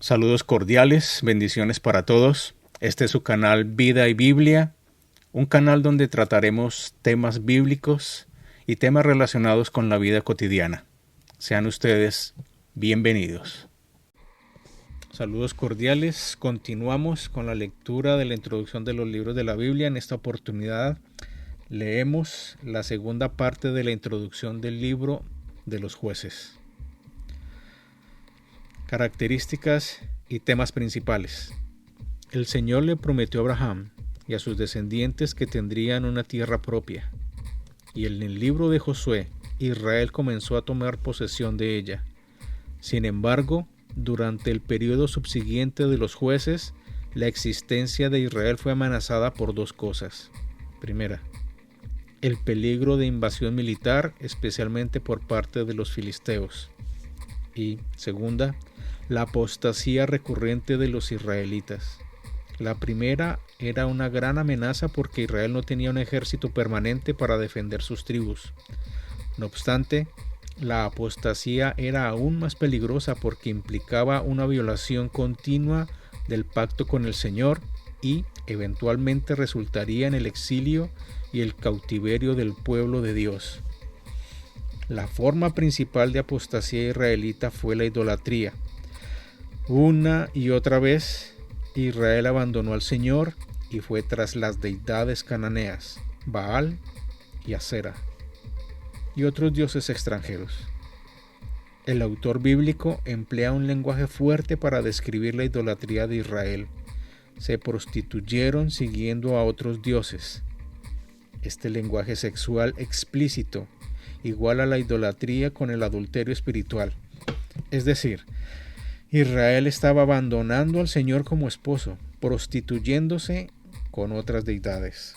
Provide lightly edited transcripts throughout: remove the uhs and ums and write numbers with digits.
Saludos cordiales, bendiciones para todos. Este es su canal Vida y Biblia, un canal donde trataremos temas bíblicos y temas relacionados con la vida cotidiana. Sean ustedes bienvenidos. Saludos cordiales, continuamos con la lectura de la introducción de los libros de la Biblia. En esta oportunidad leemos la segunda parte de la introducción del libro de los jueces. Características y temas principales. El Señor le prometió a Abraham y a sus descendientes que tendrían una tierra propia. Y en el libro de Josué, Israel comenzó a tomar posesión de ella. Sin embargo, durante el periodo subsiguiente de los jueces, la existencia de Israel fue amenazada por dos cosas. Primera, el peligro de invasión militar, especialmente por parte de los filisteos. Y segunda, la apostasía recurrente de los israelitas. La primera era una gran amenaza porque Israel no tenía un ejército permanente para defender sus tribus. No obstante, la apostasía era aún más peligrosa porque implicaba una violación continua del pacto con el Señor y eventualmente resultaría en el exilio y el cautiverio del pueblo de Dios. La forma principal de apostasía israelita fue la idolatría. Una y otra vez Israel abandonó al Señor y fue tras las deidades cananeas, Baal y Asera, y otros dioses extranjeros. El autor bíblico emplea un lenguaje fuerte para describir la idolatría de Israel. Se prostituyeron siguiendo a otros dioses. Este lenguaje sexual explícito iguala la idolatría con el adulterio espiritual. Es decir, Israel estaba abandonando al Señor como esposo, prostituyéndose con otras deidades.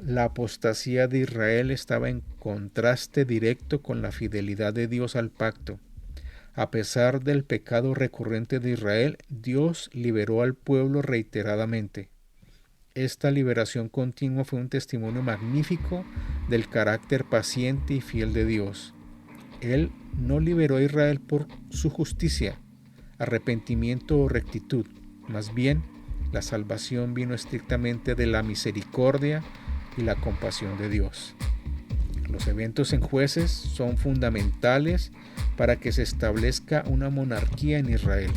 La apostasía de Israel estaba en contraste directo con la fidelidad de Dios al pacto. A pesar del pecado recurrente de Israel, Dios liberó al pueblo reiteradamente. Esta liberación continua fue un testimonio magnífico del carácter paciente y fiel de Dios. Él no liberó a Israel por su justicia, arrepentimiento o rectitud. Más bien, la salvación vino estrictamente de la misericordia y la compasión de Dios. Los eventos en Jueces son fundamentales para que se establezca una monarquía en Israel.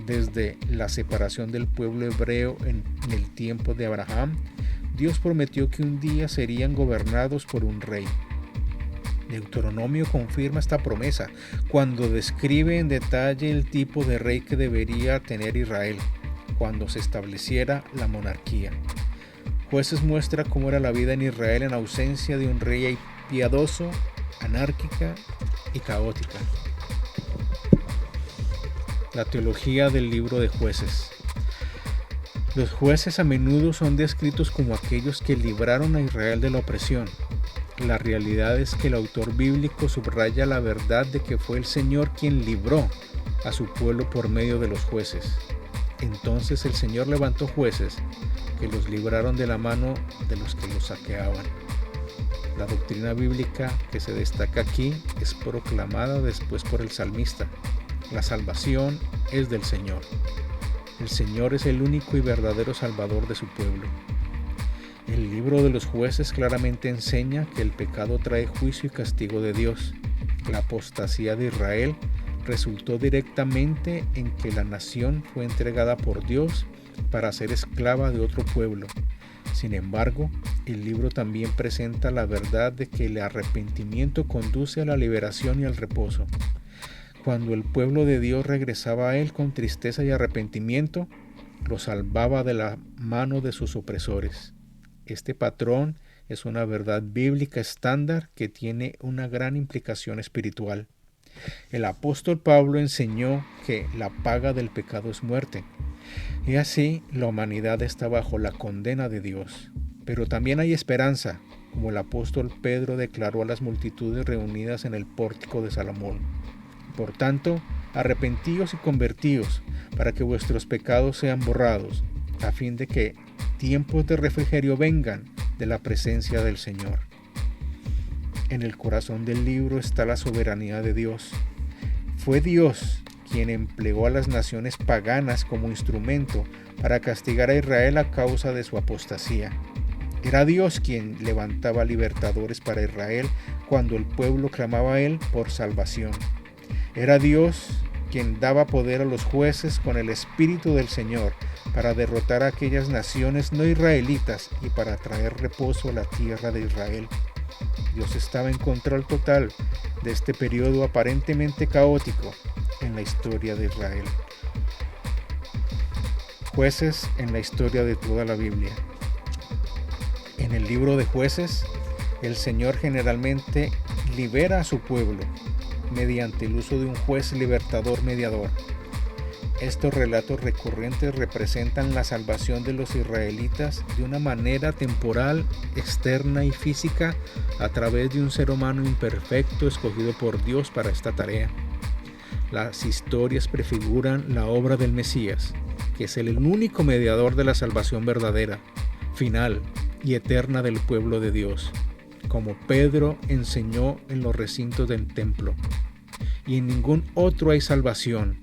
Desde la separación del pueblo hebreo en el tiempo de Abraham, Dios prometió que un día serían gobernados por un rey. Deuteronomio confirma esta promesa cuando describe en detalle el tipo de rey que debería tener Israel cuando se estableciera la monarquía. Jueces muestra cómo era la vida en Israel en ausencia de un rey piadoso, anárquica y caótica. La teología del libro de Jueces. Los jueces a menudo son descritos como aquellos que libraron a Israel de la opresión. La realidad es que el autor bíblico subraya la verdad de que fue el Señor quien libró a su pueblo por medio de los jueces. Entonces el Señor levantó jueces que los libraron de la mano de los que los saqueaban. La doctrina bíblica que se destaca aquí es proclamada después por el salmista. La salvación es del Señor. El Señor es el único y verdadero Salvador de su pueblo. El libro de los jueces claramente enseña que el pecado trae juicio y castigo de Dios. La apostasía de Israel resultó directamente en que la nación fue entregada por Dios para ser esclava de otro pueblo. Sin embargo, el libro también presenta la verdad de que el arrepentimiento conduce a la liberación y al reposo. Cuando el pueblo de Dios regresaba a Él con tristeza y arrepentimiento, lo salvaba de la mano de sus opresores. Este patrón es una verdad bíblica estándar que tiene una gran implicación espiritual. El apóstol Pablo enseñó que la paga del pecado es muerte. Y así la humanidad está bajo la condena de Dios. Pero también hay esperanza, como el apóstol Pedro declaró a las multitudes reunidas en el pórtico de Salomón. Por tanto, arrepentíos y convertíos, para que vuestros pecados sean borrados, a fin de que tiempos de refrigerio vengan de la presencia del Señor. En el corazón del libro está la soberanía de Dios. Fue Dios quien empleó a las naciones paganas como instrumento para castigar a Israel a causa de su apostasía. Era Dios quien levantaba libertadores para Israel cuando el pueblo clamaba a Él por salvación. Era Dios quien daba poder a los jueces con el Espíritu del Señor para derrotar a aquellas naciones no israelitas y para traer reposo a la tierra de Israel. Dios estaba en control total de este periodo aparentemente caótico en la historia de Israel. Jueces en la historia de toda la Biblia. En el libro de Jueces, el Señor generalmente libera a su pueblo mediante el uso de un juez libertador mediador. Estos relatos recurrentes representan la salvación de los israelitas de una manera temporal, externa y física a través de un ser humano imperfecto escogido por Dios para esta tarea. Las historias prefiguran la obra del Mesías, que es el único mediador de la salvación verdadera, final y eterna del pueblo de Dios, como Pedro enseñó en los recintos del templo. Y en ningún otro hay salvación,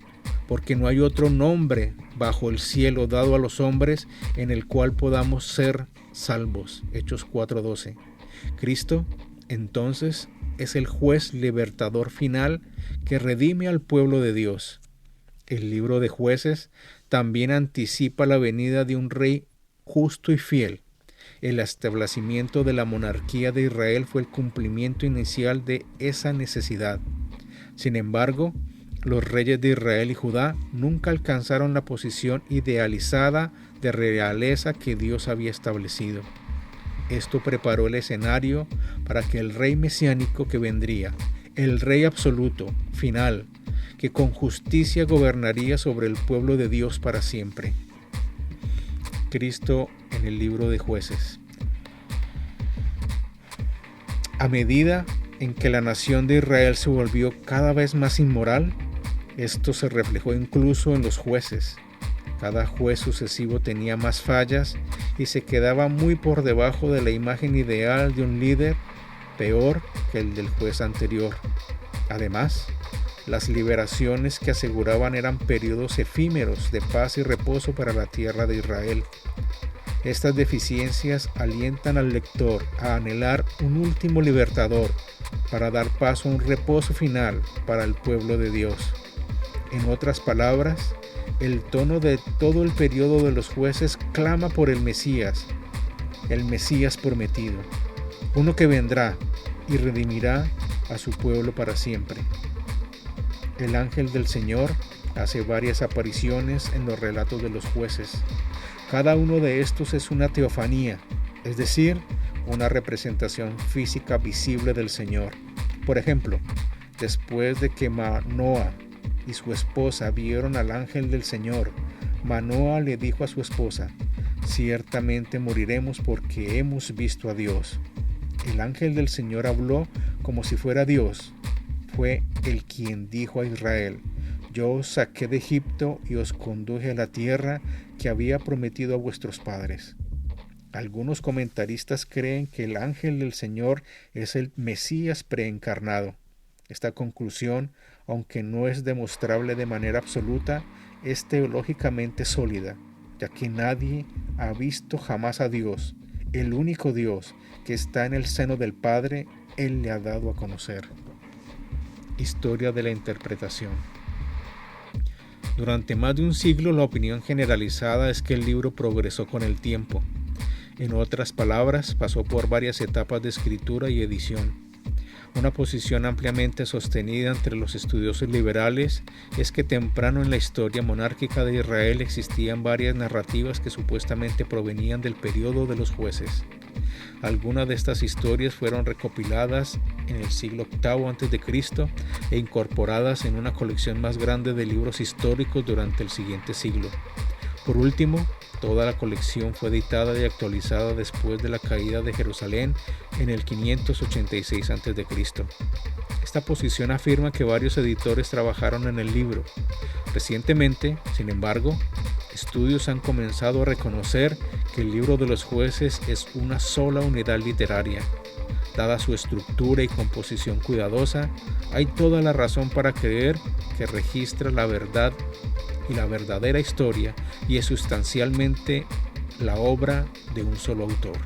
porque no hay otro nombre bajo el cielo dado a los hombres en el cual podamos ser salvos. Hechos 4:12. Cristo, entonces, es el juez libertador final que redime al pueblo de Dios. El libro de Jueces también anticipa la venida de un rey justo y fiel. El establecimiento de la monarquía de Israel fue el cumplimiento inicial de esa necesidad. Sin embargo, los reyes de Israel y Judá nunca alcanzaron la posición idealizada de realeza que Dios había establecido. Esto preparó el escenario para que el rey mesiánico que vendría, el rey absoluto, final, que con justicia gobernaría sobre el pueblo de Dios para siempre. Cristo en el libro de Jueces. A medida en que la nación de Israel se volvió cada vez más inmoral, esto se reflejó incluso en los jueces. Cada juez sucesivo tenía más fallas y se quedaba muy por debajo de la imagen ideal de un líder, peor que el del juez anterior. Además, las liberaciones que aseguraban eran periodos efímeros de paz y reposo para la tierra de Israel. Estas deficiencias alientan al lector a anhelar un último libertador para dar paso a un reposo final para el pueblo de Dios. En otras palabras, el tono de todo el periodo de los jueces clama por el Mesías prometido, uno que vendrá y redimirá a su pueblo para siempre. El ángel del Señor hace varias apariciones en los relatos de los jueces. Cada uno de estos es una teofanía, es decir, una representación física visible del Señor. Por ejemplo, después de que Manoah y su esposa vieron al ángel del Señor, Manoah le dijo a su esposa: ciertamente moriremos porque hemos visto a Dios. El ángel del Señor habló como si fuera Dios. Fue el quien dijo a Israel: yo os saqué de Egipto y os conduje a la tierra que había prometido a vuestros padres. Algunos comentaristas creen que el ángel del Señor es el Mesías preencarnado. Esta conclusión, aunque no es demostrable de manera absoluta, es teológicamente sólida, ya que nadie ha visto jamás a Dios. El único Dios que está en el seno del Padre, Él le ha dado a conocer. Historia de la interpretación. Durante más de un siglo, la opinión generalizada es que el libro progresó con el tiempo. En otras palabras, pasó por varias etapas de escritura y edición. Una posición ampliamente sostenida entre los estudiosos liberales es que temprano en la historia monárquica de Israel existían varias narrativas que supuestamente provenían del periodo de los jueces. Algunas de estas historias fueron recopiladas en el siglo VIII a.C. e incorporadas en una colección más grande de libros históricos durante el siguiente siglo. Por último, toda la colección fue editada y actualizada después de la caída de Jerusalén en el 586 a.C. Esta posición afirma que varios editores trabajaron en el libro. Recientemente, sin embargo, estudios han comenzado a reconocer que el libro de los jueces es una sola unidad literaria. Dada su estructura y composición cuidadosa, hay toda la razón para creer que registra la verdad y la verdadera historia y es sustancialmente la obra de un solo autor.